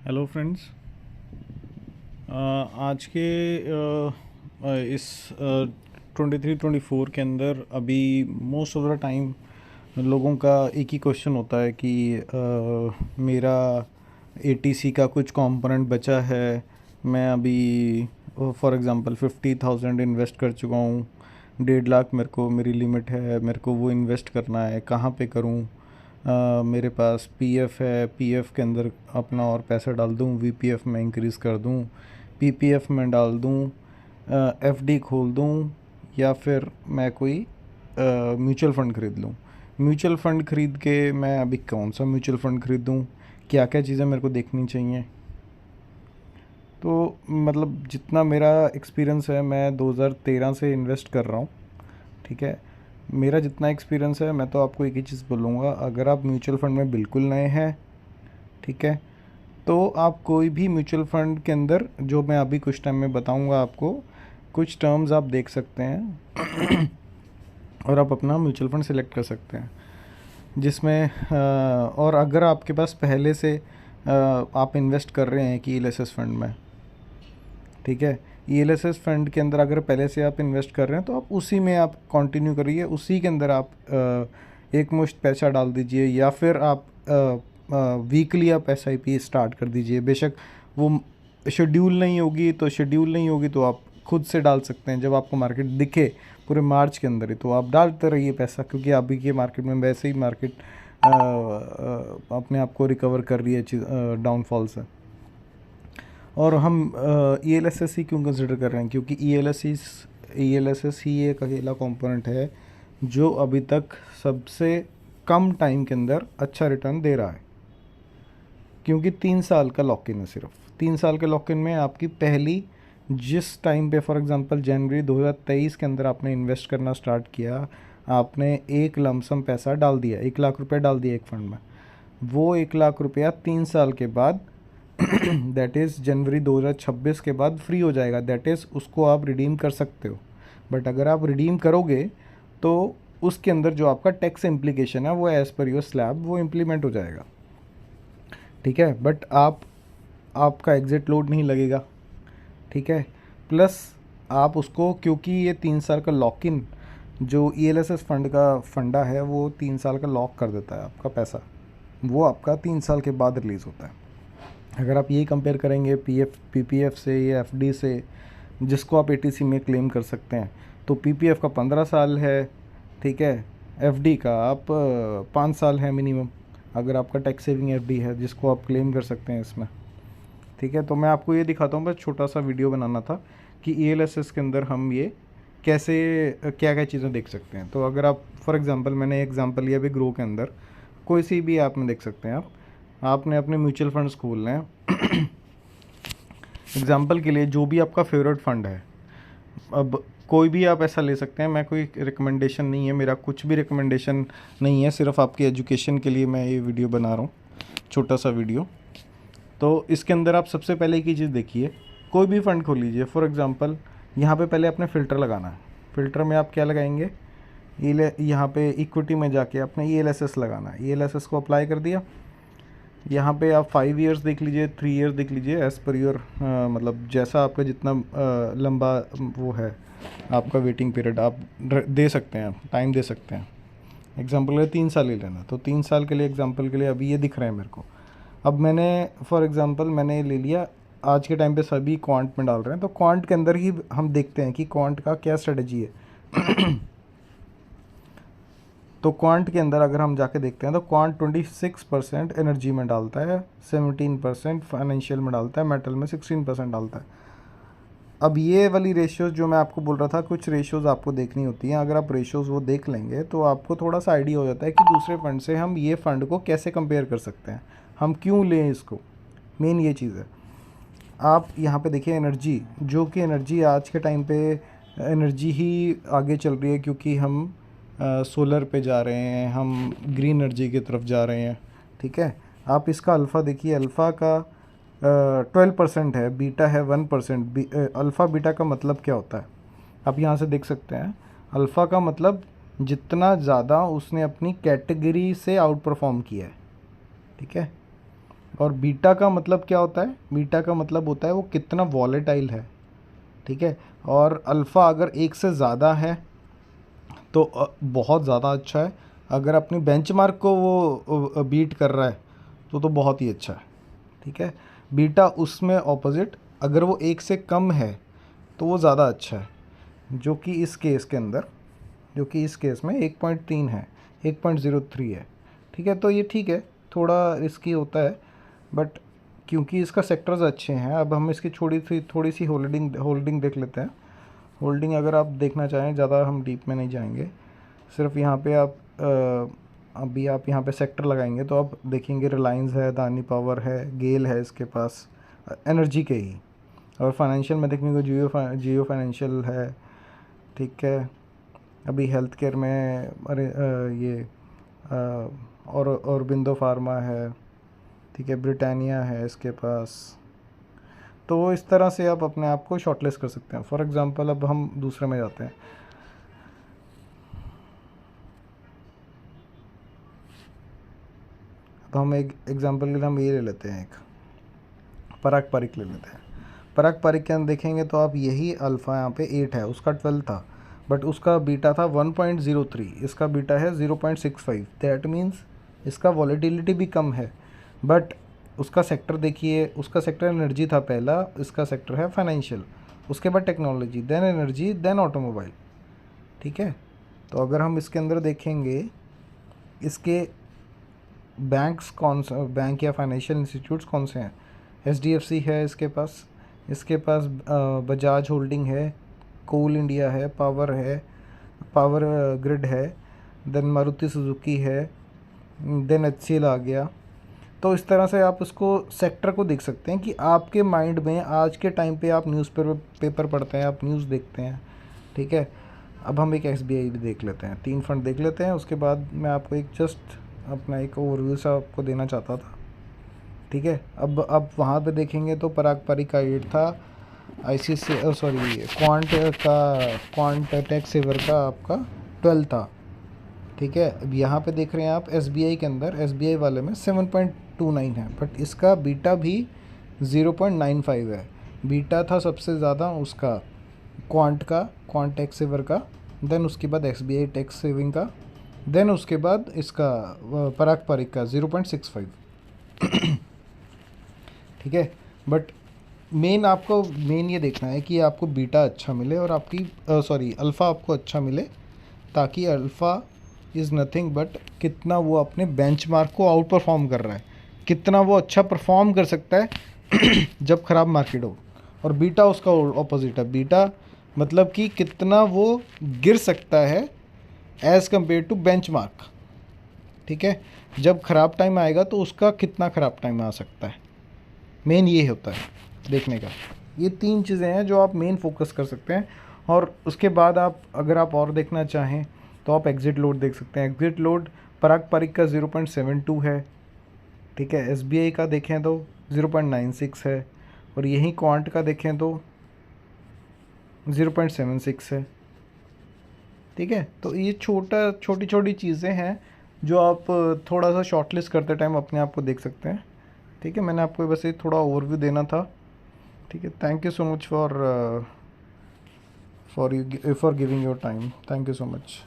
Hello friends. आज के इस 23-24 के अंदर अभी मोस्ट ऑफ द टाइम लोगों का एक ही क्वेश्चन होता है कि मेरा एटीसी का कुछ कंपोनेंट बचा है। मैं अभी फॉर एग्ज़ाम्पल 50,000 इन्वेस्ट कर चुका हूँ। 1.5 लाख मेरे को मेरी लिमिट है, मेरे को वो इन्वेस्ट करना है, कहाँ पे करूँ? मेरे पास पीएफ है, पीएफ के अंदर अपना और पैसा डाल दूँ, वीपीएफ में इंक्रीज़ कर दूँ, पीपीएफ में डाल दूँ, एफडी खोल दूँ, या फिर मैं कोई म्यूचुअल फ़ंड ख़रीद लूँ। म्यूचुअल फ़ंड ख़रीद के मैं अभी कौन सा म्यूचुअल फ़ंड ख़रीदूँ, क्या क्या चीज़ें मेरे को देखनी चाहिए? तो मतलब जितना मेरा एक्सपीरियंस है, मैं 2013 से इन्वेस्ट कर रहा हूँ। ठीक है, मेरा जितना एक्सपीरियंस है मैं तो आपको एक ही चीज़ बोलूँगा, अगर आप म्यूचुअल फ़ंड में बिल्कुल नए हैं, ठीक है, तो आप कोई भी म्यूचुअल फ़ंड के अंदर जो मैं अभी कुछ टाइम में बताऊँगा आपको, कुछ टर्म्स आप देख सकते हैं और आप अपना म्यूचुअल फ़ंड सेलेक्ट कर सकते हैं जिसमें और अगर आपके पास पहले से आप इन्वेस्ट कर रहे हैं कि ईएलएसएस फंड में, ठीक है, ईएलएसएस फंड के अंदर अगर पहले से आप इन्वेस्ट कर रहे हैं तो आप उसी में आप कंटिन्यू करिए, उसी के अंदर आप एक मुश्त पैसा डाल दीजिए, या फिर आप वीकली आप एसआईपी स्टार्ट कर दीजिए। बेशक वो शेड्यूल नहीं होगी तो आप खुद से डाल सकते हैं, जब आपको मार्केट दिखे पूरे मार्च के अंदर ही तो आप डालते रहिए पैसा, क्योंकि अभी के मार्केट में वैसे ही मार्केट अपने आप को रिकवर कर रही है डाउनफॉल से। और हम ईएलएसएस ही क्यों कंसिडर कर रहे हैं? क्योंकि ईएलएसएस ही एक अकेला कंपोनेंट है जो अभी तक सबसे कम टाइम के अंदर अच्छा रिटर्न दे रहा है, क्योंकि 3 साल का लॉक इन है। सिर्फ 3 साल के लॉक इन में आपकी पहली जिस टाइम पे फॉर एग्जांपल जनवरी 2023 के अंदर आपने इन्वेस्ट करना स्टार्ट किया, आपने एक लमसम पैसा डाल दिया, 1 लाख रुपए डाल दिया एक फंड में, वो 1 लाख रुपया 3 साल के बाद दैट इज़ जनवरी 2026 के बाद फ्री हो जाएगा। दैट इज़ उसको आप रिडीम कर सकते हो, बट अगर आप रिडीम करोगे तो उसके अंदर जो आपका टैक्स इम्प्लीकेशन है वो एज़ पर योर स्लैब वो इम्प्लीमेंट हो जाएगा, ठीक है, बट आपका एग्ज़िट लोड नहीं लगेगा, ठीक है। प्लस आप उसको, क्योंकि ये 3 साल का लॉक इन जो ईएलएसएस फंड का फंडा है वो 3 साल का लॉक कर देता है आपका पैसा, वो आपका 3 साल के बाद रिलीज़ होता है। अगर आप यही कंपेयर करेंगे पीपीएफ से या एफडी से, जिसको आप एटीसी में क्लेम कर सकते हैं, तो पीपीएफ का 15 साल है, ठीक है, एफडी का आप 5 साल है मिनिमम, अगर आपका टैक्स सेविंग एफडी है जिसको आप क्लेम कर सकते हैं इसमें, ठीक है। तो मैं आपको ये दिखाता हूँ, बस छोटा सा वीडियो बनाना था कि ईएलएसएस के अंदर हम ये कैसे क्या क्या चीज़ें देख सकते हैं। तो अगर आप फॉर एग्जांपल, मैंने एग्जांपल लिया अभी ग्रो के अंदर, कोई सी भी ऐप में देख सकते हैं आपने अपने म्यूचुअल फंड्स खोलने हैं एग्जांपल के लिए जो भी आपका फेवरेट फंड है, अब कोई भी आप ऐसा ले सकते हैं, मैं कोई रिकमेंडेशन नहीं है, मेरा कुछ भी रिकमेंडेशन नहीं है, सिर्फ आपकी एजुकेशन के लिए मैं ये वीडियो बना रहा हूँ, छोटा सा वीडियो। तो इसके अंदर आप सबसे पहले एक ही चीज़ देखिए, कोई भी फ़ंड खोल लीजिए, फॉर एग्ज़ाम्पल यहाँ पे पहले अपने फ़िल्टर लगाना है। फ़िल्टर में आप क्या लगाएंगे, यहाँ पे इक्विटी में जाके अपने ईएलएसएस लगाना है, ईएलएसएस को अप्लाई कर दिया। यहाँ पे आप 5 इयर्स देख लीजिए, 3 इयर्स देख लीजिए, एज़ पर योर मतलब जैसा आपका जितना लंबा वो है आपका वेटिंग पीरियड, आप दे सकते हैं, टाइम दे सकते हैं। एग्जाम्पल के लिए 3 साल ही लेना, तो 3 साल के लिए एग्जाम्पल के लिए अभी ये दिख रहे हैं मेरे को। अब मैंने फॉर एग्ज़ाम्पल मैंने ले लिया, आज के टाइम पे सभी क्वांट में डाल रहे हैं, तो क्वांट के अंदर ही हम देखते हैं कि क्वांट का क्या स्ट्रेटजी है तो क्वांट के अंदर अगर हम जाके देखते हैं तो क्वांट 26% एनर्जी में डालता है, 17% फाइनेंशियल में डालता है, मेटल में 16% डालता है। अब ये वाली रेशियोज़ जो मैं आपको बोल रहा था, कुछ रेशियोज़ आपको देखनी होती हैं, अगर आप रेशियोज़ वो देख लेंगे तो आपको थोड़ा सा आइडिया हो जाता है कि दूसरे फ़ंड से हम ये फ़ंड को कैसे कंपेयर कर सकते हैं, हम क्यों लें इसको। मेन ये चीज़ है। आप यहाँ पे देखिए एनर्जी, जो कि एनर्जी आज के टाइम पे एनर्जी ही आगे चल रही है, क्योंकि हम सोलर पे जा रहे हैं, हम ग्रीन एनर्जी की तरफ जा रहे हैं, ठीक है। आप इसका अल्फ़ा देखिए, अल्फ़ा का 12% है, बीटा है 1%। अल्फ़ा बीटा का मतलब क्या होता है आप यहाँ से देख सकते हैं। अल्फ़ा का मतलब जितना ज़्यादा उसने अपनी कैटेगरी से आउट परफॉर्म किया है, ठीक है। और बीटा का मतलब क्या होता है? बीटा का मतलब होता है वो कितना वॉलेटाइल है, ठीक है। और अल्फ़ा अगर एक से ज़्यादा है तो बहुत ज़्यादा अच्छा है। अगर अपनी बेंचमार्क को वो बीट कर रहा है तो बहुत ही अच्छा है, ठीक है। बीटा उसमें ऑपोजिट, अगर वो एक से कम है तो वो ज़्यादा अच्छा है, जो कि इस केस के अंदर, जो कि इस केस में 1.3 है, 1.03 है, ठीक है। तो ये ठीक है, थोड़ा रिस्की होता है, बट क्योंकि इसका सेक्टर्स अच्छे हैं। अब हम इसकी थोड़ी सी होल्डिंग देख लेते हैं। होल्डिंग अगर आप देखना चाहें, ज़्यादा हम डीप में नहीं जाएंगे, सिर्फ यहाँ पे आप अभी आप यहाँ पे सेक्टर लगाएंगे तो आप देखेंगे रिलायंस है, अदानी पावर है, गेल है इसके पास, एनर्जी के ही। और फाइनेंशियल में देखेंगे जियो फाइनेंशियल है, ठीक है। अभी हेल्थ केयर में अरे ये और औरबिंदो फार्मा है, ठीक है, ब्रिटानिया है इसके पास। तो इस तरह से आप अपने आप को शॉर्टलिस्ट कर सकते हैं। फॉर एग्जांपल अब हम दूसरे में जाते हैं। अब हम एक एग्जांपल के लिए हम ये ले लेते हैं, एक पराग पारिक ले लेते हैं। पराग पारिक के अंदर देखेंगे तो आप यही अल्फ़ा यहाँ पे 8 है, उसका 12 था, बट उसका बीटा था 1.03, इसका बीटा है 0.65। दैट मीन्स इसका वॉलेटिलिटी भी कम है, बट उसका सेक्टर देखिए, उसका सेक्टर एनर्जी था पहला, इसका सेक्टर है फाइनेंशियल, उसके बाद technology, then energy, then automobile, ठीक है। तो अगर हम इसके अंदर देखेंगे, इसके बैंक्स कौन सा, बैंक या फाइनेंशियल इंस्टीट्यूट्स कौन से हैं? HDFC है इसके पास बजाज होल्डिंग है, कोल इंडिया है, पावर ग्रिड है, देन मारुति सुजुकी है, देन HCL आ गया। तो इस तरह से आप उसको सेक्टर को देख सकते हैं कि आपके माइंड में आज के टाइम पे आप पेपर पढ़ते हैं, आप न्यूज़ देखते हैं, ठीक है। अब हम एक SBI भी देख लेते हैं, 3 फंड देख लेते हैं, उसके बाद मैं आपको एक जस्ट अपना एक ओवरव्यू सा आपको देना चाहता था, ठीक है। अब वहाँ पे देखेंगे तो पराग पारिक का 8 था, क्वांट टैक्स सेवर का आपका 12 था, ठीक है। अब यहाँ पे देख रहे हैं आप SBI के अंदर, SBI वाले में 7.29 है, बट इसका बीटा भी 0.95 है। बीटा था सबसे ज़्यादा उसका क्वांट टैक्स सेवर का, देन उसके बाद SBI टैक्स सेविंग का, देन उसके बाद इसका पराग पारिक का 0.65, ठीक है। बट मेन ये देखना है कि आपको बीटा अच्छा मिले और आपकी अल्फ़ा आपको अच्छा मिले, ताकि अल्फ़ा इज़ नथिंग बट कितना वो अपने बेंचमार्क को आउट परफॉर्म कर रहा है, कितना वो अच्छा परफॉर्म कर सकता है जब ख़राब मार्केट हो। और बीटा उसका ऑपोजिट है, बीटा मतलब कि कितना वो गिर सकता है एज़ कम्पेयर टू बेंचमार्क, ठीक है। जब ख़राब टाइम आएगा तो उसका कितना ख़राब टाइम आ सकता है, मेन ये होता है देखने का। ये 3 चीज़ें हैं जो आप मेन फोकस कर सकते हैं। और उसके बाद आप अगर आप और देखना चाहें तो आप एग्ज़िट लोड देख सकते हैं। एग्ज़िट लोड पराग पारिक का 0.72 है, ठीक है। SBI का देखें तो 0.96 है, और यही क्वांट का देखें तो 0.76 है, ठीक है। तो ये छोटी छोटी चीज़ें हैं जो आप थोड़ा सा शॉर्टलिस्ट करते टाइम अपने आप को देख सकते हैं, ठीक है। मैंने आपको बस ये थोड़ा ओवरव्यू देना था, ठीक है। Thank you so much for giving your time. Thank you so much.